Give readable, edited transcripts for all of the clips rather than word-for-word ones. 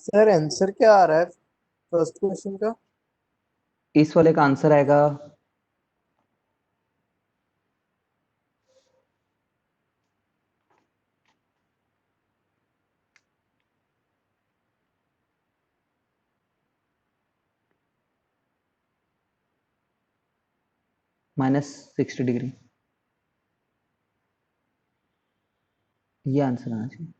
Sir answer क्या आ रहा है फर्स्ट क्वेश्चन का? इस वाले का आंसर आएगा -60 डिग्री। ये आंसर आना चाहिए।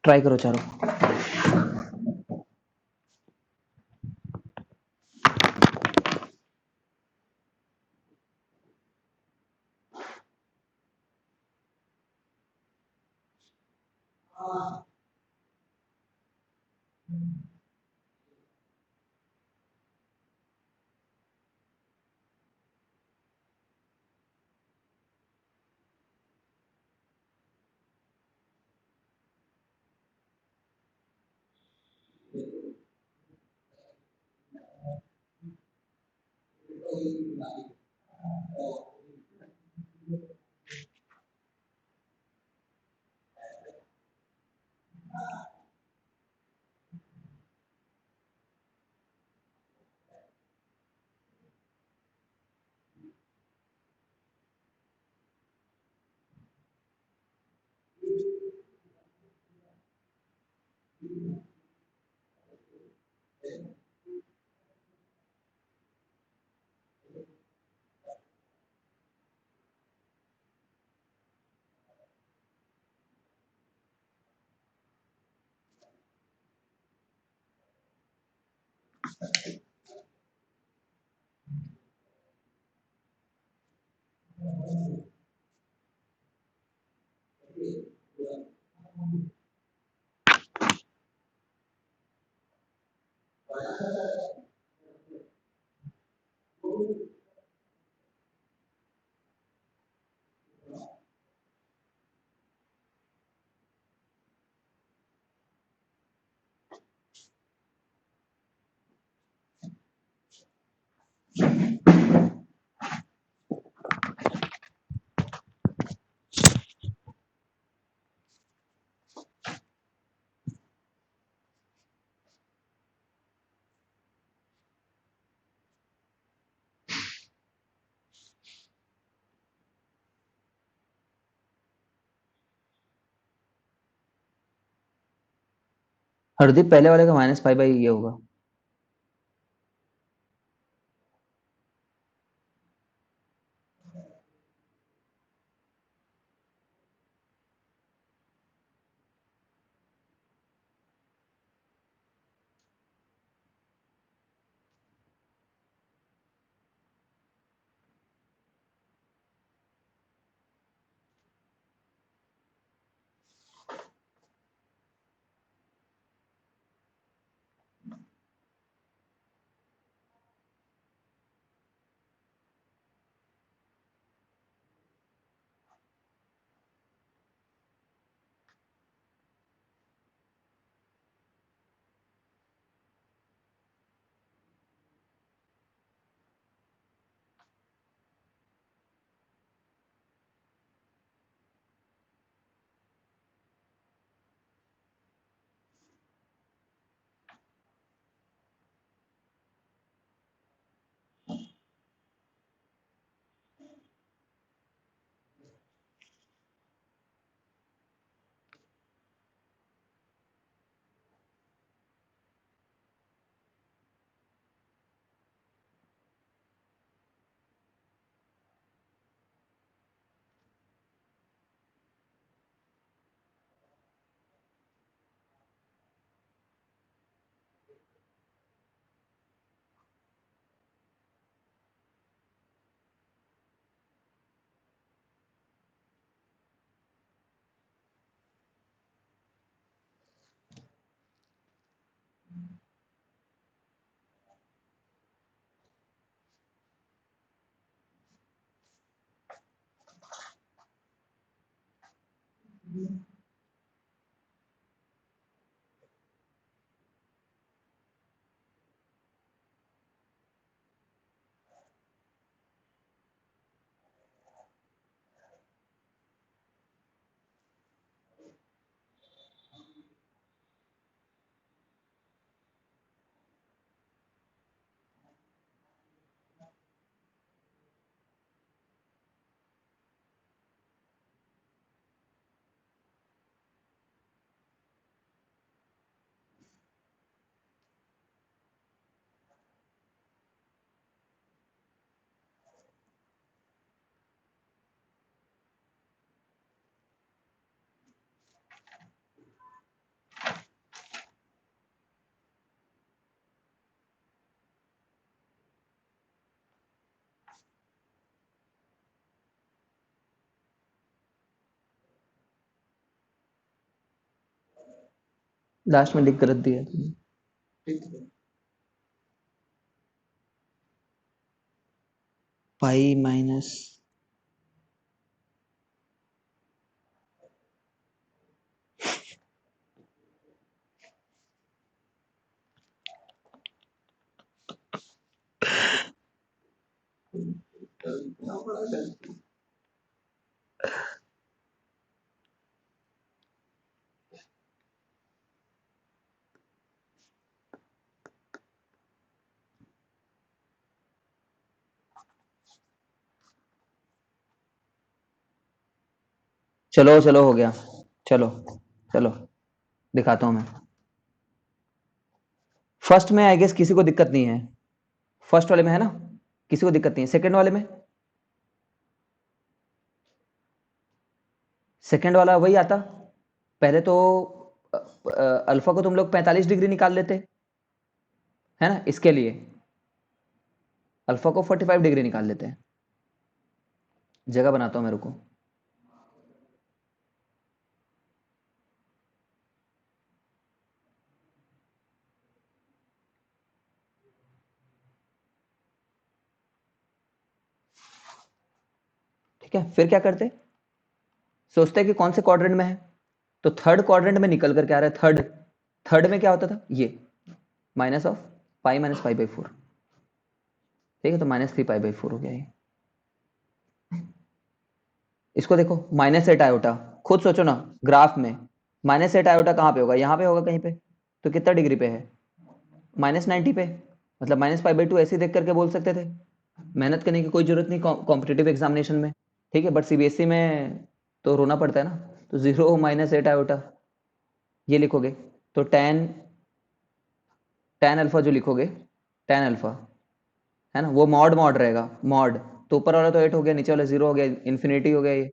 ट्राई करो चारों। हरदीप, पहले वाले का -5/, ये होगा। लास्ट में लिख कर रख दिया तुमने। पाई माइनस चलो चलो हो गया। चलो चलो दिखाता हूं मैं। फर्स्ट में आई गेस किसी को दिक्कत नहीं है। फर्स्ट वाले में है ना, किसी को दिक्कत नहीं है। सेकंड वाले में, सेकंड वाला वही आता। पहले तो अल्फा को तुम लोग 45 डिग्री निकाल लेते, है ना। इसके लिए अल्फा को 45 डिग्री निकाल लेते हैं। जगह बनाता हूं मेरे को। ठीक है, फिर क्या करते, सोचते हैं कि कौन से क्वाड्रेंट में है। तो थर्ड क्वाड्रेंट में निकल कर क्या आ रहा है, थर्ड। थर्ड में क्या होता था, ये minus of pi minus pi by 4। ठीक है, तो -3 पाई बाई 4 हो गया ये। इसको देखो, -8 आयोटा। खुद सोचो ना, ग्राफ में -8 आयोटा कहाँ पे होगा, यहाँ पे होगा कहीं पे। तो कितना डिग्री पे है, -90 पे। मतलब -पाई बाई 2 ऐसे ही देख करके बोल सकते थे। मेहनत करने की कोई जरूरत नहीं कॉम्पिटेटिव एग्जामिनेशन में। ठीक है, बट सीबीएसई में तो रोना पड़ता है ना। तो 0 -8 आयोटा ये लिखोगे। तो tan tan अल्फा जो लिखोगे, tan अल्फा, है ना, वो मॉड मॉड रहेगा, मॉड। तो ऊपर वाला तो 8 हो गया, नीचे वाला 0 हो गया, इन्फिनिटी हो गया ये।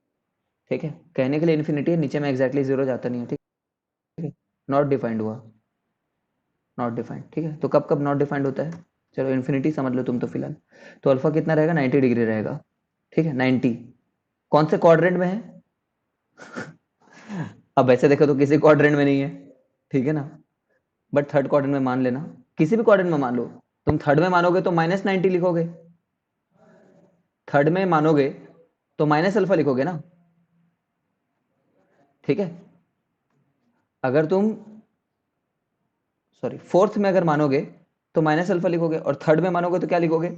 ठीक है, कहने के लिए इन्फिनिटी है, नीचे में एग्जैक्टली 0 जाता नहीं है। ठीक है, नॉट डिफाइंड हुआ, नॉट डिफाइंड। ठीक है, तो कब कब नॉट डिफाइंड होता है, चलो इन्फिनिटी समझ लो तुम तो फिलहाल। तो अल्फा कितना रहेगा, 90 डिग्री रहेगा। ठीक है, 90 कौन से क्वाड्रेंट में है। अब ऐसे देखो तो किसी क्वाड्रेंट में नहीं है, ठीक है ना। बट थर्ड क्वाड्रेंट में मान लेना, किसी भी क्वाड्रेंट में मान लो। तुम थर्ड में मानोगे तो -90 लिखोगे, थर्ड में मानोगे तो माइनस अल्फा लिखोगे ना। ठीक है, अगर तुम सॉरी फोर्थ में अगर मानोगे तो माइनस अल्फा लिखोगे, और थर्ड में मानोगे तो क्या लिखोगे,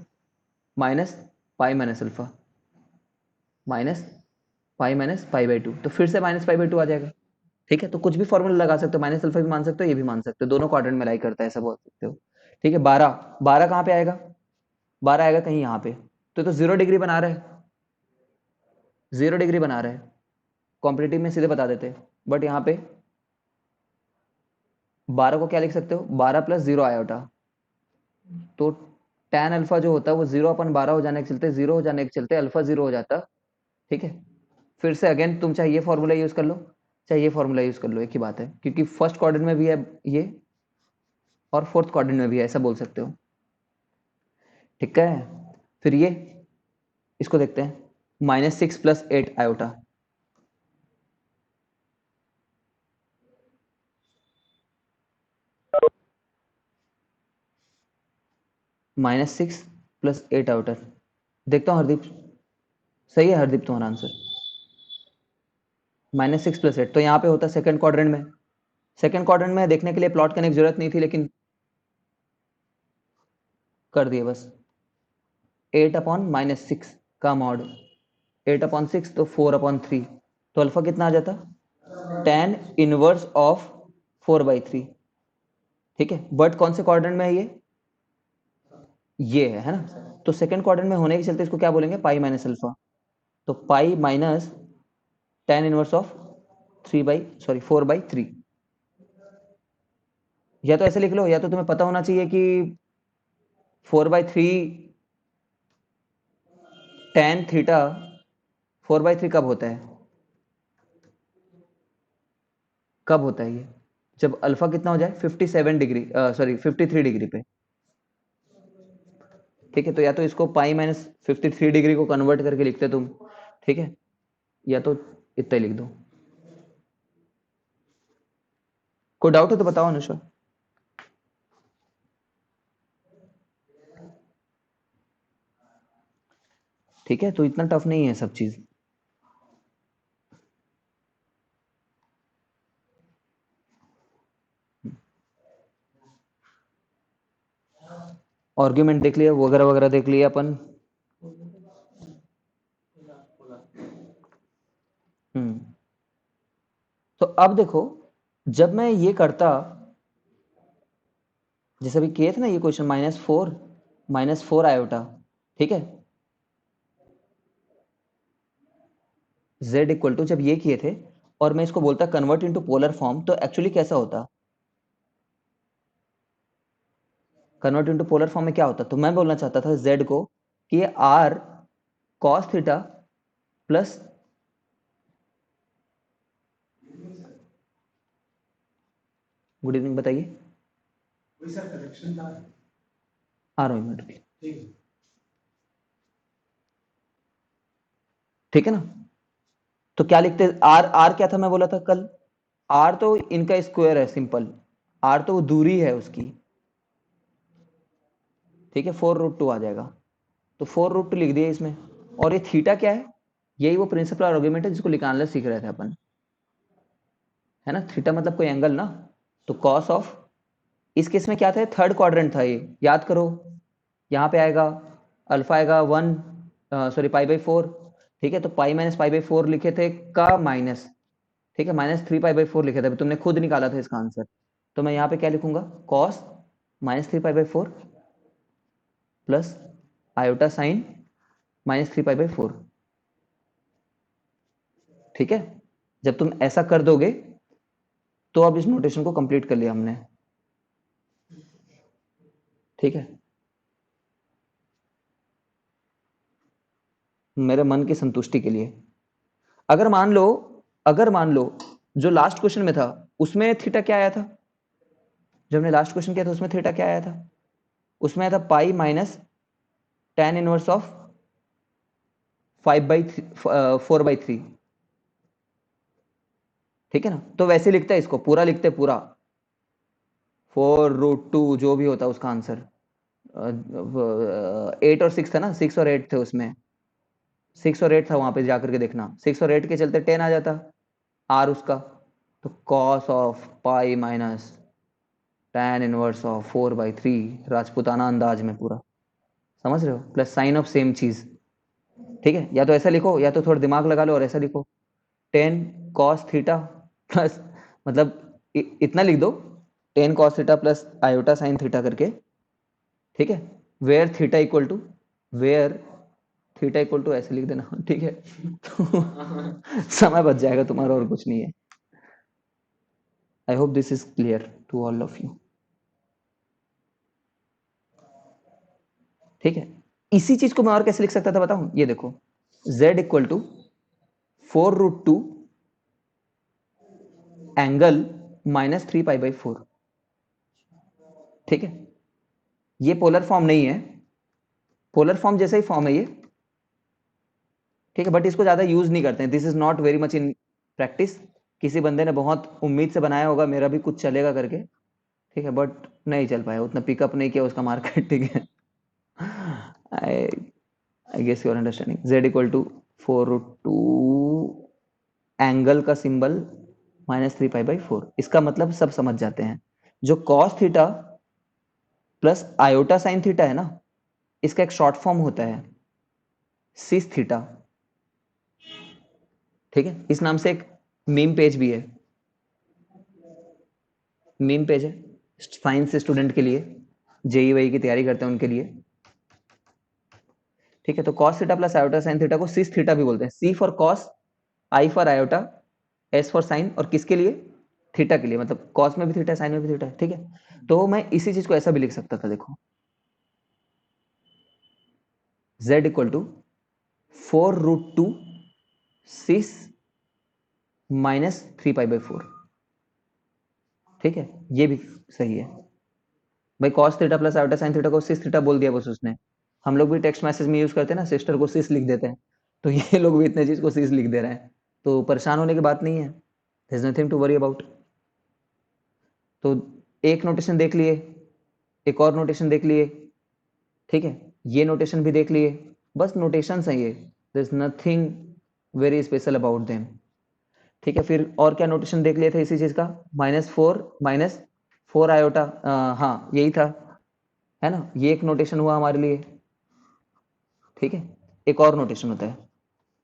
minus pi minus alpha, -pi by 2। तो फिर से -पाई बाई 2 आ जाएगा। ठीक है, तो कुछ भी फॉर्मूला लगा सकते हो, माइनस अल्फा भी मान सकते हो, ये भी मान सकते हो, दोनों क्वाड्रेंट में लाई करता है, ऐसा बोल सकते हो। ठीक है, 12 12 कहाँ पे आएगा, 12 आएगा कहीं यहाँ पे। तो 0 डिग्री बना रहा है, 0 डिग्री बना रहा है। कॉम्पिटेटिव में सीधे बता देते, बट यहाँ पे 12 को क्या लिख सकते हो, 12 + 0 आयोटा। तो tan अल्फा जो होता है वो 0/12 हो जाने के चलते, 0 हो जाने के चलते अल्फा 0 हो जाता। ठीक है, फिर से अगेन तुम चाहे ये फॉर्मूला यूज कर लो, चाहे ये फॉर्मूला यूज कर लो, एक ही बात है, क्योंकि फर्स्ट क्वाड्रेंट में भी है ये, और फोर्थ क्वाड्रेंट में भी है, ऐसा बोल सकते हो। ठीक है, फिर ये, इसको देखते हैं, -6 + 8 आयोटा। -6 + 8 आयोटा। देखता हूँ हरदीप, सही है हरदीप तुम्हारा आंसर। -6 + 8 तो यहाँ पे होता सेकंड क्वाड्रेंट में। सेकंड क्वाड्रेंट में देखने के लिए प्लॉट करने की जरूरत नहीं थी, लेकिन कर दिए बस। 8/-6 का मॉड 8/6 तो 4/3, तो अल्फा कितना आ जाता? tan inverse of 4/3। ठीक है, बट कौन से क्वाड्रेंट में है ये है ना? तो सेकंड क्वाड्रेंट में होने के चलते इसको क्या बोलेंगे? Pi minus alpha. तो pi minus tan inverse of 4/3। या तो ऐसे लिख लो, या तो तुम्हें पता होना चाहिए कि 4/3 tan थीटा 4/3 कब होता है? कब होता है ये? जब अल्फा कितना हो जाए? 57 डिग्री, सॉरी 53 डिग्री पे। ठीक है, तो या तो इसको पाई माइनस 53 डिग्री को कन्वर्ट करके लिखते तुम, ठीक है, या तो इतना ही लिख दो। कोई डाउट हो तो बताओ अनुष्का। ठीक है, तो इतना टफ नहीं है सब चीज। आर्ग्यूमेंट देख लिया, वगैरह वगैरह देख लिया अपन। तो अब देखो, जब मैं ये करता, जैसे अभी किए थे ना ये क्वेश्चन, -4 आयोटा, ठीक है, z इक्वल टू, जब ये किए थे और मैं इसको बोलता कन्वर्ट इनटू पोलर फॉर्म, तो एक्चुअली कैसा होता? कन्वर्ट इनटू पोलर फॉर्म में क्या होता? तो मैं बोलना चाहता था z को कि ये r cos theta plus, good evening, बताइए। आ रहा हूँ मिनट, ठीक है ना? तो क्या लिखते? r क्या था मैं बोला था कल? r तो इनका स्क्वायर है, सिंपल। r तो वो दूरी है उसकी, ठीक है, 4√2 आ जाएगा। तो 4√2 लिख दिया इसमें। और ये थीटा क्या है? यही वो प्रिंसिपल आर्गुमेंट है जिसको निकालना सीख रहे थे अपन, है ना? थीटा मतलब कोई एंगल ना। तो कॉस ऑफ, इस केस में क्या था? थर्ड क्वाड्रेंट था ये, याद करो। यहाँ पे आएगा अल्फा आएगा 1, सॉरी पाई/4, ठीक है, तो पाई माइनस पाई/4 लिखे थे का माइनस, ठीक है, -3 पाई/4 लिखे थे, तुमने खुद निकाला था इसका आंसर। तो मैं यहाँ पे क्या लिखूंगा? कॉस -3 पाई/4 प्लस आयोटा साइन -3 पाई/4। ठीक है, जब तुम ऐसा कर दोगे तो अब इस नोटेशन को कंप्लीट कर लिया हमने। ठीक है, मेरे मन की संतुष्टि के लिए। अगर मान लो, अगर मान लो जो लास्ट क्वेश्चन में था उसमें थीटा क्या आया था? जो हमने लास्ट क्वेश्चन किया था उसमें थीटा क्या आया था? उसमें आया था पाई माइनस tan इनवर्स ऑफ 4/3। ठीक है ना? तो वैसे लिखते हैं इसको, पूरा लिखते हैं पूरा, 4√2 जो भी होता है उसका आंसर। 8 और 6 था ना, 6 और 8 थे उसमें, 6 और 8 था, वहां पे जाकर के देखना, 6 और 8 के चलते 10 आ जाता आर उसका। तो cos of pi minus tan inverse of 4/3, Rajputana अंदाज में पूरा, समझ रहे हो? प्लस साइन ऑफ सेम चीज। ठीक है, या तो ऐसा लिखो, या तो थोड़ा दिमाग लगा लो और ऐसा लिखो, 10 cos थीटा प्लस, मतलब इतना लिख दो, 10 cos theta plus iota sine theta करके, ठीक है, where theta equal to, where theta equal to, ऐसे लिख देना, ठीक है। तो समय बच जाएगा तुम्हारा, और कुछ नहीं है। I hope this is clear to all of you. ठीक है, इसी चीज को मैं और कैसे लिख सकता था बताऊं? ये देखो, z इक्वल टू 4√2 एंगल -3 पाई/4। ठीक है, ये पोलर फॉर्म नहीं है, पोलर फॉर्म जैसा ही फॉर्म है ये, ठीक है, बट इसको ज्यादा यूज नहीं करते हैं, this is not very much in practice. किसी बंदे ने बहुत उम्मीद से बनाया होगा मेरा भी कुछ चलेगा करके, ठीक है, बट नहीं चल पाया, उतना पिकअप नहीं किया उसका मार्केट, ठीक है। I guess you are understanding. z equal to 4√2 angle का सिंबल -3π/4। इसका मतलब सब समझ जाते हैं। जो cos theta plus iota sine theta है ना, इसका एक शॉर्ट फॉर्म होता है सिस थीटा। ठीक है, इस नाम से एक मीम पेज भी है, मीम पेज है साइंस स्टूडेंट के लिए, जेई वई की तैयारी करते हैं उनके लिए। ठीक है, तो cos theta plus iota sine theta को सिस थीटा भी बोलते हैं। C for cos, I for iota, S for sine, और किसके लिए? थीटा के लिए। मतलब कॉस में भी थीटा है, साइन में भी थीटा है। ठीक है, तो मैं इसी चीज को ऐसा भी लिख सकता था, देखो z इक्वल टू 4√2 सिस -3π/4। ठीक है, ये भी सही है भाई। cos theta plus iota sine theta को सिस थीटा बोल दिया बस उसने। हम लोग भी टेक्स्ट मैसेज में यूज करते हैं ना, सिस्टर को सिस लिख देते हैं, तो ये लोग भी इतने चीज को सिस लिख दे रहे हैं, तो परेशान होने की बात नहीं है, there is nothing to worry about. तो एक नोटेशन देख लिए, एक और नोटेशन देख लिए, ठीक है, ये नोटेशन भी देख लिए, बस नोटेशन है ये, there is nothing very special about them. ठीक है, फिर और क्या नोटेशन देख लिए थे इसी चीज का? -4 आयोटा, हाँ यही था, है ना, ये एक नोटेशन हुआ हमारे लिए। ठीक है, एक और नोटेशन होता है,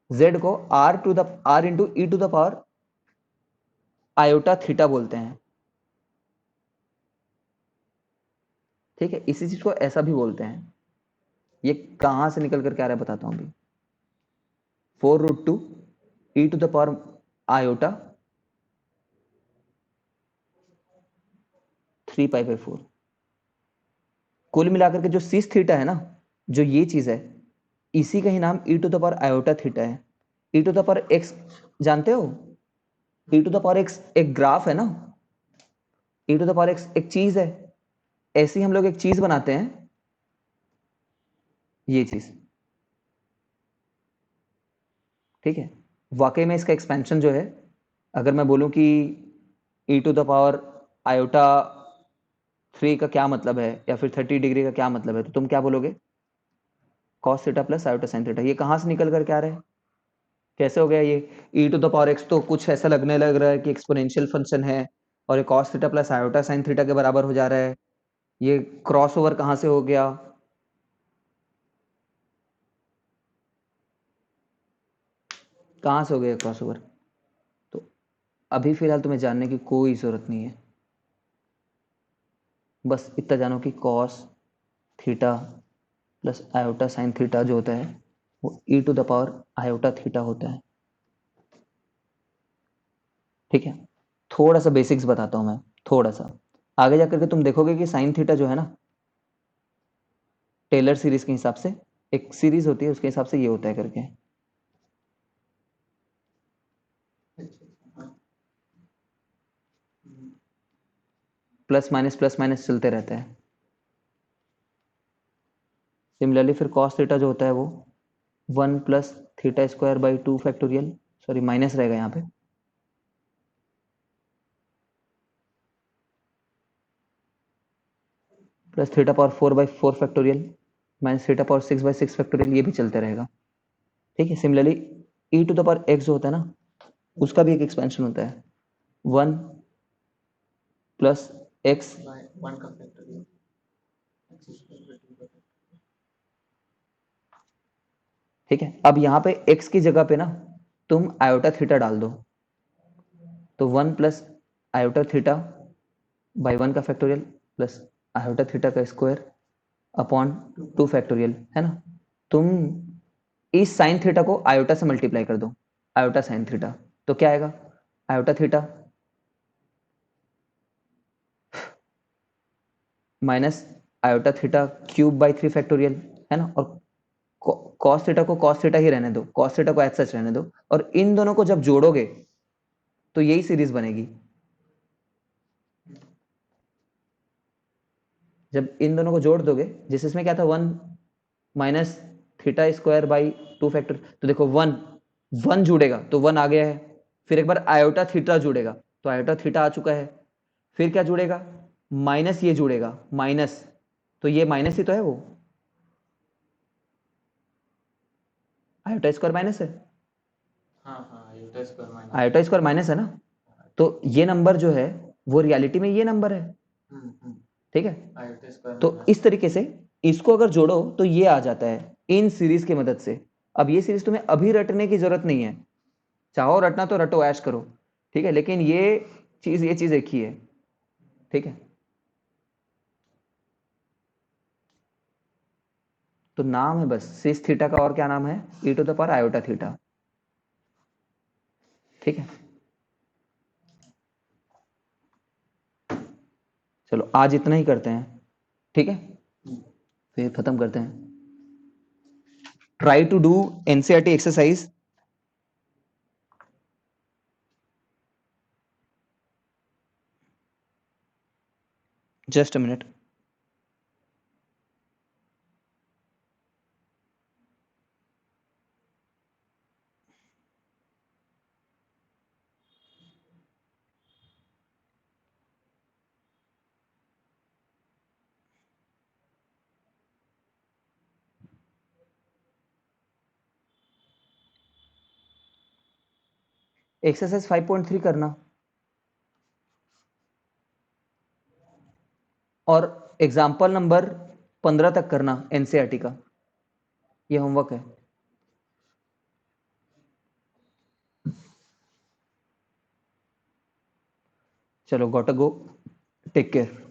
z को r into e to the power iota theta बोलते हैं। ठीक है, इसी चीज को ऐसा भी बोलते हैं। ये कहां से निकल करके आ रहा है बताता हूं अभी। 4√2 ई टू द पावर आयोटा 3π/4। कुल मिलाकर के जो सिस थीटा है ना, जो ये चीज है, इसी का ही नाम e to the power iota theta है। E to the power x जानते हो? E to the power x एक ग्राफ है ना, e to the power x एक चीज है। ऐसे ही हम लोग एक चीज बनाते हैं, ये चीज। ठीक है, वाकई में इसका एक्सपेंशन जो है, अगर मैं बोलूं कि ई टू द पावर आयोटा 3 का क्या मतलब है, या फिर 30 डिग्री का क्या मतलब है, तो तुम क्या बोलोगे? cos theta plus iota sine theta. ये कहां से निकल कर क्या रहा है, कैसे हो गया ये? e to the power x तो कुछ ऐसा लगने लग रहा है कि एक्सपोनेंशियल फंक्शन है, और ये cos theta plus iota sine theta के बराबर हो जा रहा है। ये क्रॉस ओवर कहां से हो गया? कहां से हो गया क्रॉस ओवर? तो अभी फिलहाल तुम्हें जानने की कोई जरूरत नहीं है, बस इतना जानो कि cos theta plus iota sine theta जो होता है वो e to the power iota theta होता है। ठीक है, थोड़ा सा बेसिक्स बताता हूं मैं, थोड़ा सा। आगे जाकर के तुम देखोगे कि साइन थीटा जो है ना, टेलर सीरीज के हिसाब से एक सीरीज होती है, उसके हिसाब से ये होता है करके। प्लस माइनस चलते रहता है। सिमिलरली फिर cos थीटा जो होता है वो 1 plus theta square by 2 factorial, sorry minus रहेगा यहाँ पे, plus theta power 4/4 factorial minus theta power 6/6 factorial, ये भी चलते रहेगा। ठीक है, similarly e to the power x जो होता है ना, उसका भी एक एक्सपेंशन होता है, 1 प्लस एक्स, ठीक है। अब यहाँ पे x की जगह पे ना तुम आयोटा थीटा डाल दो, तो 1 प्लस आयोटा थीटा बाई 1 का फैक्टोरियल प्लस आयोटा थीटा का स्क्वायर अपॉन 2 फैक्टोरियल, है ना। तुम इस साइन थीटा को आयोटा से मल्टीप्लाई कर दो, आयोटा साइन थीटा, तो क्या आएगा? Iota theta minus iota theta cube by 3 factorial, है ना। और कॉस थीटा को कॉस थीटा ही रहने दो, कॉस थीटा को एज सच रहने दो, और इन दोनों को जब जोड़ोगे तो यही सीरीज बनेगी। जब इन दोनों को जोड़ दोगे, जिस इसमें क्या था 1 minus theta square by 2 factor, तो देखो 1 जुड़ेगा तो 1 आ गया है, फिर एक बार आयोटा थीटा जुड़ेगा तो आयोटा थीटा आ चुका है, फिर क्या जुड़ेगा? माइनस ये जुड़ेगा, माइनस, तो ये माइनस ही तो है, वो आयोटा स्क्वायर माइनस है, आयोटा स्क्वायर माइनस है ना, तो ये नंबर जो है वो रियलिटी में ये नंबर है, ठीक है। तो इस तरीके से इसको अगर जोड़ो तो ये आ जाता है इन सीरीज की मदद से। अब ये सीरीज तुम्हें अभी रटने की जरूरत नहीं है, चाहो रटना तो रटो, ऐश करो, ठीक है, लेकिन ये चीज एक ही है, ठीक है। तो नाम है बस सिस थीटा का, और क्या नाम है, e to the power iota theta, ठीक है। चलो आज इतना ही करते हैं, ठीक है, फिर खत्म करते हैं। Try to do NCERT exercise, just a minute. Exercise 5.3 करना, और एग्जाम्पल नंबर 15 तक करना एनसीईआरटी का, ये होमवर्क है। चलो got to go, take care.